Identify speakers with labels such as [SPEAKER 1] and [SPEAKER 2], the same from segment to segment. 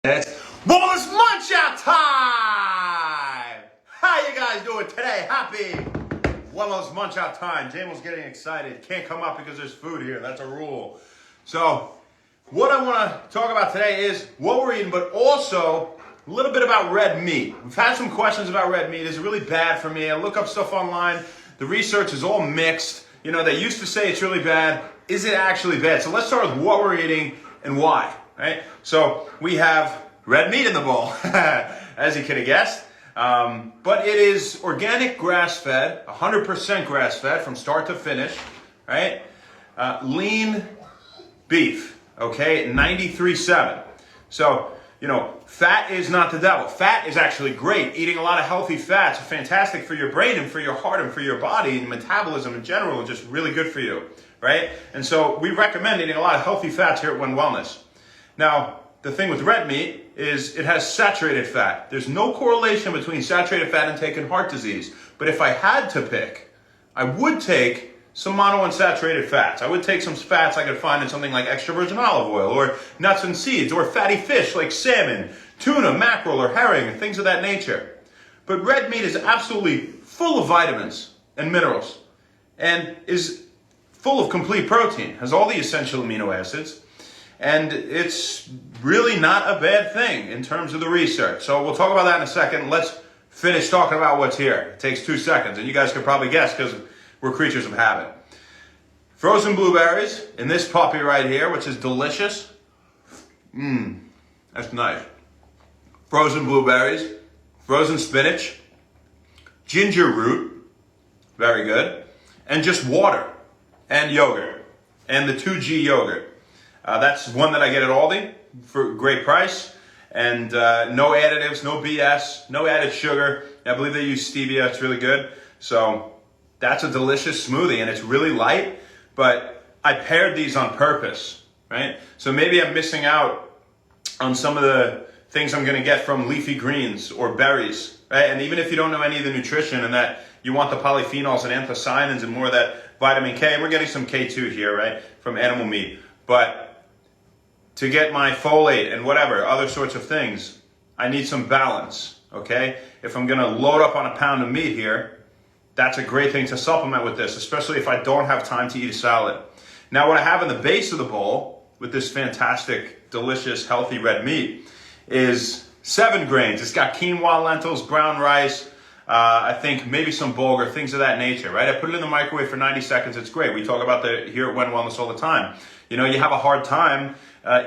[SPEAKER 1] It's Munch Out Time! How you guys doing today? Happy Munch Out Time. Jamal's getting excited. Can't come up because there's food here. That's a rule. So, what I want to talk about today is what we're eating, but also a little bit about red meat. We've had some questions about red meat. Is it really bad for me? I look up stuff online. The research is all mixed. You know, they used to say it's really bad. Is it actually bad? So let's start with what we're eating and why, right? So we have red meat in the bowl, as you could have guessed. But it is organic grass-fed, 100% grass-fed from start to finish, right? Lean beef, okay, 93.7. So, you know, fat is not the devil. Fat is actually great. Eating a lot of healthy fats are fantastic for your brain and for your heart and for your body, and metabolism in general is just really good for you, right? And so we recommend eating a lot of healthy fats here at One Wellness. Now, the thing with red meat is it has saturated fat. There's no correlation between saturated fat and taking heart disease. But if I had to pick, I would take some monounsaturated fats. I would take some fats I could find in something like extra virgin olive oil or nuts and seeds or fatty fish like salmon, tuna, mackerel, or herring, and things of that nature. But red meat is absolutely full of vitamins and minerals and is full of complete protein, has all the essential amino acids, and it's really not a bad thing in terms of the research. So we'll talk about that in a second. Let's finish talking about what's here. It takes 2 seconds, and you guys can probably guess because we're creatures of habit. Frozen blueberries in this puppy right here, which is delicious. That's nice. Frozen blueberries, frozen spinach, ginger root, very good, and just water and yogurt, and the 2G yogurt. That's one that I get at Aldi for a great price, and no additives, no BS, no added sugar. I believe they use stevia. It's really good. So that's a delicious smoothie, and it's really light, but I paired these on purpose, right? So maybe I'm missing out on some of the things I'm going to get from leafy greens or berries, right? And even if you don't know any of the nutrition and that you want the polyphenols and anthocyanins and more of that vitamin K, and we're getting some K2 here, right, from animal meat. But to get my folate and whatever, other sorts of things, I need some balance, okay? If I'm going to load up on a pound of meat here, that's a great thing to supplement with this, especially if I don't have time to eat a salad. Now, what I have in the base of the bowl with this fantastic, delicious, healthy red meat is 7 grains. It's got quinoa, lentils, brown rice, I think maybe some bulgur, things of that nature, right? I put it in the microwave for 90 seconds. It's great. We talk about that here at One Wellness all the time. You know, you have a hard time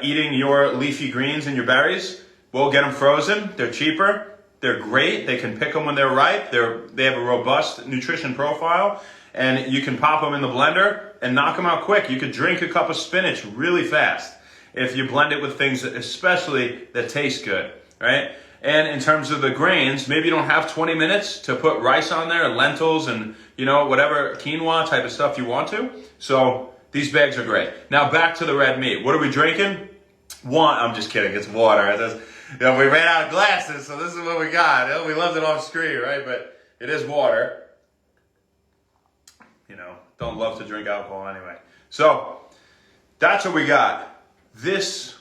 [SPEAKER 1] eating your leafy greens and your berries. Well, get them frozen. They're cheaper. They're great. They can pick them when they're ripe. They have a robust nutrition profile, and you can pop them in the blender and knock them out quick. You could drink a cup of spinach really fast if you blend it with things, especially that taste good, right? And in terms of the grains, maybe you don't have 20 minutes to put rice on there, lentils, and you know, whatever quinoa type of stuff you want to. So these bags are great. Now back to the red meat. What are we drinking? I'm just kidding. It's water. You know, we ran out of glasses, so this is what we got. You know, we left it off screen, right? But it is water. You know, don't love to drink alcohol anyway. So that's what we got. This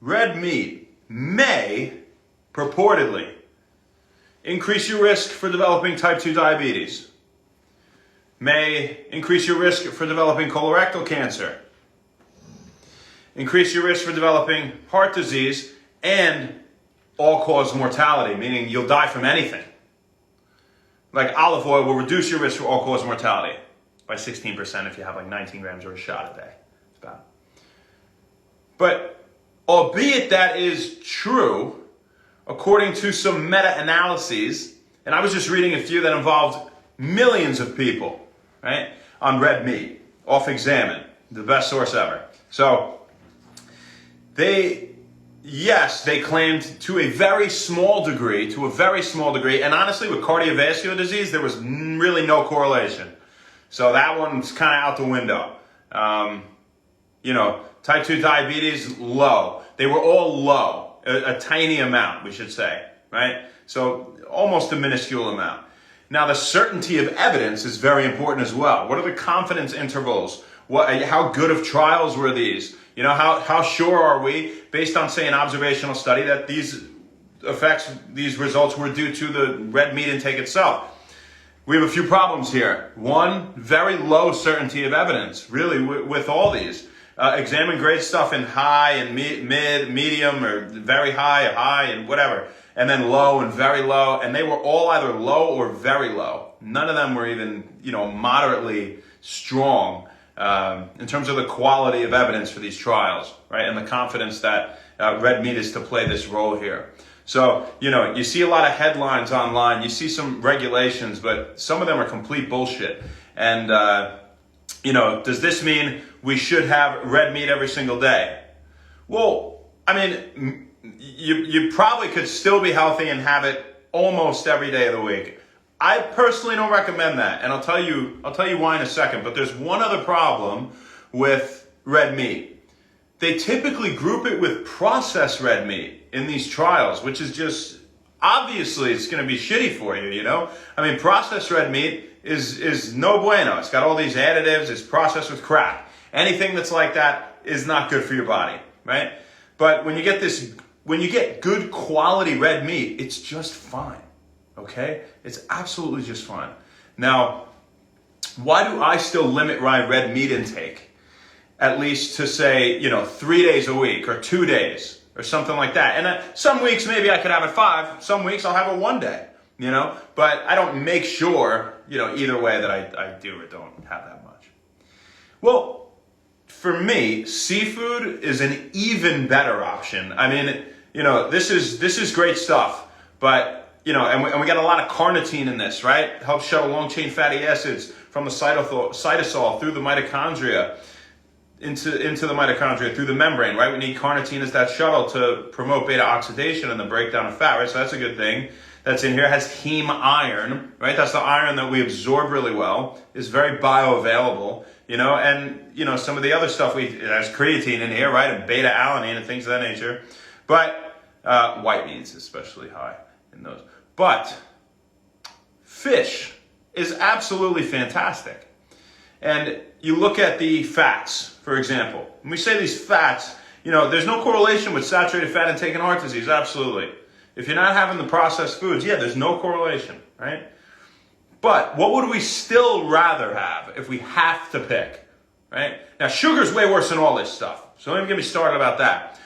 [SPEAKER 1] red meat may purportedly increase your risk for developing type 2 diabetes, may increase your risk for developing colorectal cancer, increase your risk for developing heart disease, and all-cause mortality, meaning you'll die from anything. Like olive oil will reduce your risk for all-cause mortality by 16% if you have like 19 grams or a shot a day. It's bad. But albeit that is true, according to some meta-analyses, and I was just reading a few that involved millions of people, right, on red meat, off Examine, the best source ever. So they claimed to a very small degree, and honestly with cardiovascular disease, there was really no correlation. So that one's kind of out the window. You know, type 2 diabetes, low. They were all low, a tiny amount, we should say, right? So almost a minuscule amount. Now, the certainty of evidence is very important as well. What are the confidence intervals? How good of trials were these? How sure are we, based on, say, an observational study, that these results were due to the red meat intake itself? We have a few problems here. One, very low certainty of evidence, really, with all these. Examine grade stuff in high and mid, medium, or very high, and whatever. And then low and very low. And they were all either low or very low. None of them were even, moderately strong in terms of the quality of evidence for these trials, right? And the confidence that red meat is to play this role here. So, you see a lot of headlines online, you see some regulations, but some of them are complete bullshit. And, does this mean we should have red meat every single day? Well, you probably could still be healthy and have it almost every day of the week. I personally don't recommend that, and I'll tell you why in a second, but there's one other problem with red meat. They typically group it with processed red meat in these trials, which is just, obviously it's going to be shitty for you, processed red meat is no bueno. It's got all these additives, it's processed with crap. Anything that's like that is not good for your body, right? But when you get good quality red meat, it's just fine, okay? It's absolutely just fine. Now, why do I still limit my red meat intake? At least to say, 3 days a week or 2 days or something like that. And some weeks maybe I could have it 5. Some weeks I'll have it 1 day, But I don't make sure, either way that I do or don't have that much. Well, for me, seafood is an even better option. This is great stuff, but, and we got a lot of carnitine in this, right? It helps shuttle long-chain fatty acids from the cytosol through the mitochondria into the mitochondria through the membrane, right? We need carnitine as that shuttle to promote beta oxidation and the breakdown of fat, right? So that's a good thing. That's in here. It has heme iron, right? That's the iron that we absorb really well. Is very bioavailable, and some of the other stuff it has creatine in here, right? And beta alanine and things of that nature. But white meats especially high in those. But fish is absolutely fantastic. And you look at the fats, for example. When we say these fats, there's no correlation with saturated fat intake and heart disease, absolutely. If you're not having the processed foods, there's no correlation, right? But what would we still rather have if we have to pick, right? Now, sugar's way worse than all this stuff. So don't even get me started about that.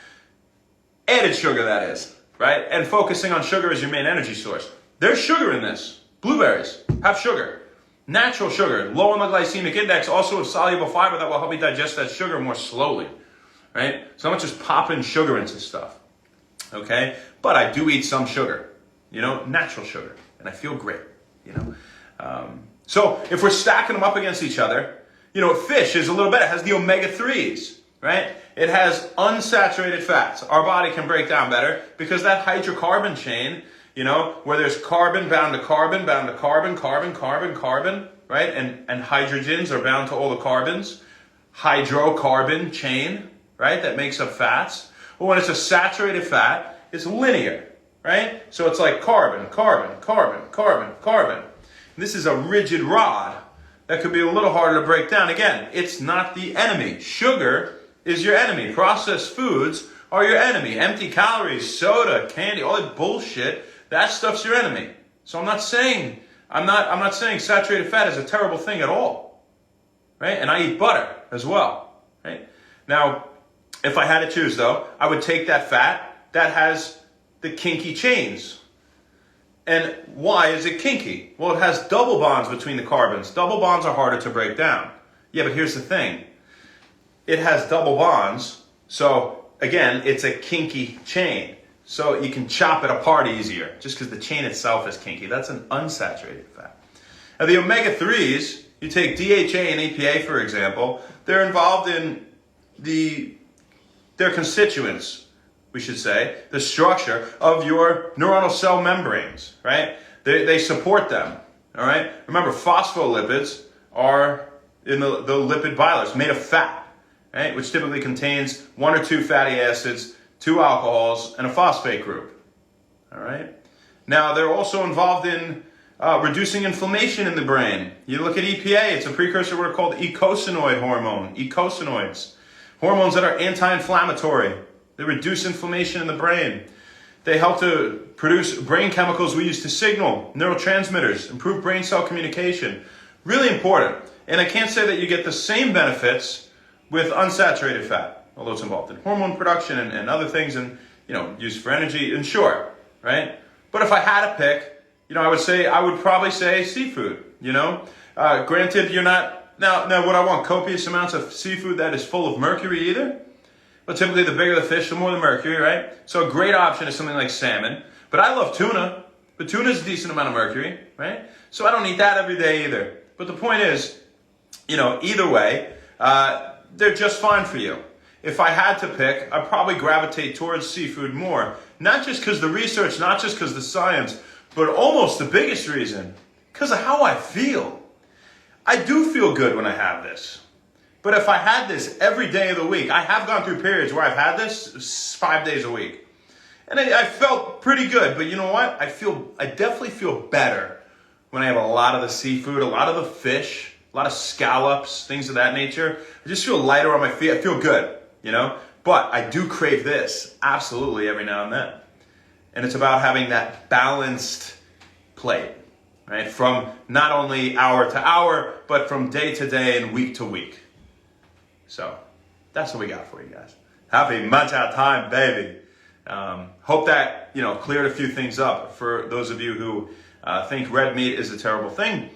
[SPEAKER 1] Added sugar, that is, right? And focusing on sugar as your main energy source. There's sugar in this. Blueberries have sugar. Natural sugar, low on the glycemic index, also a soluble fiber that will help you digest that sugar more slowly, right? So I'm not just popping sugar into stuff, okay? But I do eat some sugar, natural sugar, and I feel great, So if we're stacking them up against each other, fish is a little better. It has the omega-3s, right? It has unsaturated fats. Our body can break down better because that hydrocarbon chain, where there's carbon bound to carbon, carbon, right? And hydrogens are bound to all the carbons. Hydrocarbon chain, right? That makes up fats. Well, when it's a saturated fat, it's linear, right? So it's like carbon. And this is a rigid rod that could be a little harder to break down. Again, it's not the enemy. Sugar is your enemy. Processed foods are your enemy. Empty calories, soda, candy, all that bullshit, that stuff's your enemy. So I'm not saying saturated fat is a terrible thing at all, right? And I eat butter as well, right? Now, if I had to choose though, I would take that fat that has the kinky chains. And why is it kinky? Well, it has double bonds between the carbons. Double bonds are harder to break down. Yeah, but here's the thing. It has double bonds, so again, it's a kinky chain. So you can chop it apart easier, just because the chain itself is kinky. That's an unsaturated fat. Now the omega-3s, you take DHA and EPA, for example, they're involved in their constituents, we should say, the structure of your neuronal cell membranes, right? They support them, all right? Remember, phospholipids are in the lipid bilayers made of fat, right? Which typically contains 1 or 2 fatty acids, 2 alcohols, and a phosphate group, all right? Now, they're also involved in reducing inflammation in the brain. You look at EPA, it's a precursor to what are called eicosanoid hormone, eicosanoids, Hormones that are anti-inflammatory. They reduce inflammation in the brain. They help to produce brain chemicals we use to signal, neurotransmitters, improve brain cell communication. Really important. And I can't say that you get the same benefits with unsaturated fat, although it's involved in hormone production and other things and, used for energy, and sure, right? But if I had to pick, I would probably say seafood, Granted, you're not, now would I want copious amounts of seafood that is full of mercury either? But typically the bigger the fish, the more the mercury, right? So a great option is something like salmon. But I love tuna. But tuna is a decent amount of mercury, right? So I don't eat that every day either. But the point is, either way, they're just fine for you. If I had to pick, I'd probably gravitate towards seafood more. Not just because the research, not just because the science, but almost the biggest reason, because of how I feel. I do feel good when I have this. But if I had this every day of the week, I have gone through periods where I've had this 5 days a week. And I felt pretty good, but you know what? I definitely feel better when I have a lot of the seafood, a lot of the fish, a lot of scallops, things of that nature. I just feel lighter on my feet. I feel good, But I do crave this, absolutely, every now and then. And it's about having that balanced plate, right? From not only hour to hour, but from day to day and week to week. So that's what we got for you guys. Happy Munch Out Time, baby. Hope that, cleared a few things up for those of you who think red meat is a terrible thing.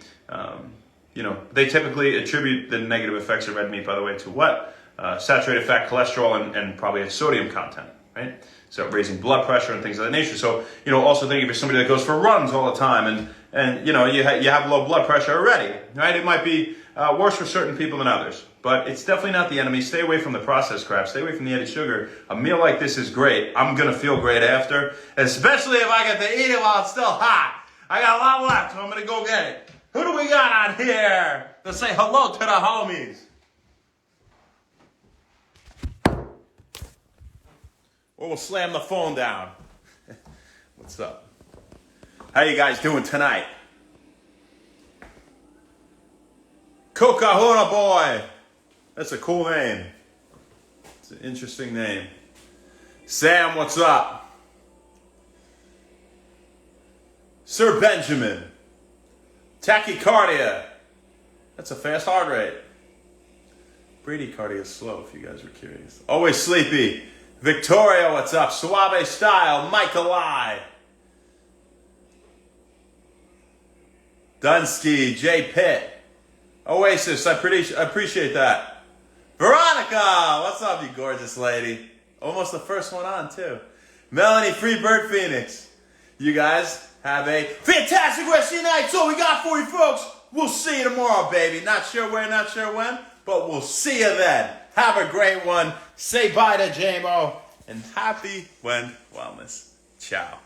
[SPEAKER 1] They typically attribute the negative effects of red meat, by the way, to what? Saturated fat, cholesterol, and probably a sodium content, right? So raising blood pressure and things of that nature. So, also think if you're somebody that goes for runs all the time and you have low blood pressure already, right? It might be worse for certain people than others. But it's definitely not the enemy. Stay away from the processed crap. Stay away from the added sugar. A meal like this is great. I'm going to feel great after, especially if I get to eat it while it's still hot. I got a lot left, so I'm going to go get it. Who do we got on here to say hello to the homies? Or we'll slam the phone down. What's up? How you guys doing tonight? Coca-Cola boy. That's a cool name. It's an interesting name. Sam, what's up? Sir Benjamin. Tachycardia. That's a fast heart rate. Bradycardia is slow, if you guys were curious. Always sleepy. Victoria, what's up? Suave Style. Michael Dunsky. J. Pitt. Oasis, I appreciate that. Veronica, what's up, you gorgeous lady? Almost the first one on, too. Melanie Freebird Phoenix. You guys have a fantastic rest of your night. That's all we got for you, folks. We'll see you tomorrow, baby. Not sure where, not sure when, but we'll see you then. Have a great one. Say bye to JMO. And happy Wellness. Ciao.